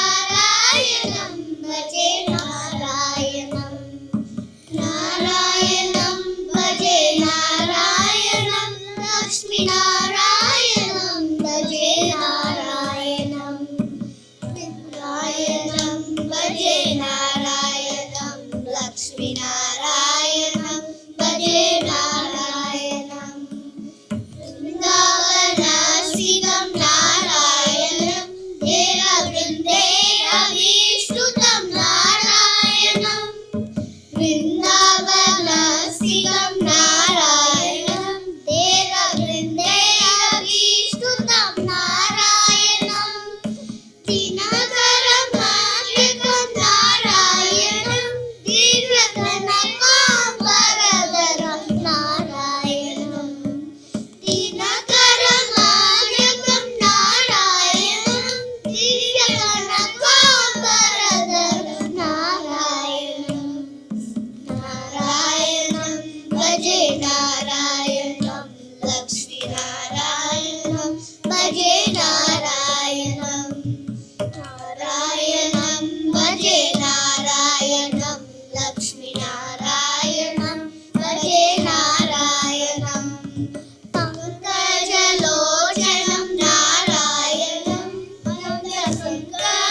लक्ष्मीनारायणं भजे नारायणं नारायणं भजे नारायणं लक्ष्मीनारायणं भजे नारायणं नारायणं भजे नारायणं लक्ष्मीनारायणं भजे नारायणं वृन्दावनास्थितं नारायणं देववृन्दैरभीष्टुतं नारायणं वृन्दावनास्थितं नारायणं देववृन्दैरभीष्टुतं नारायणं दिनकरमार्गं नारायणं दीर्घकनकाम्बरधरं नारायणं दिनकरमार्गं नारायणं दीर्घकनकाम्बरधरं नारायणं नारायणं भजे नारायणं लक्ष्मीनारायणं भजे नारायणं नारायणं भजे नारायणं लक्ष्मीनारायणं भजे नारायणं पंकजलोचनं नारायणं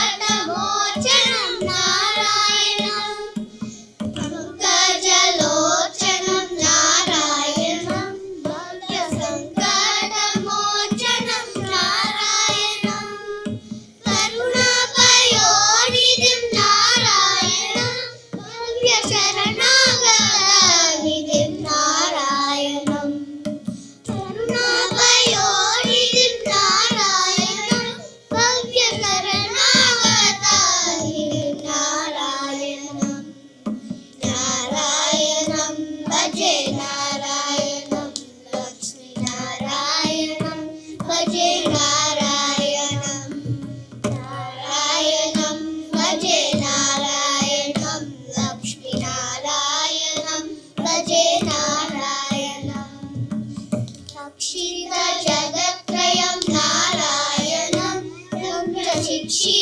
भक्तसङ्कटमोचनं नारायणं पंकजलोचनं नारायणं भक्तसङ्कटमोचनं नारायणं करुणापयोनिधिं नारायणं भव्यशरणागतनिधिं नारायणं करुणापयोनिधिं नारायणं भव्यशरणागतनिधिं नारायणं नारायणं भजे नारायणं लक्ष्मीनारायणं भजे नारायणं नारायणं भजे नारायणं लक्ष्मीनारायणं भजे नारायणं रक्षितजगत्त्रयं नारायणं ब्रह्मशिक्षी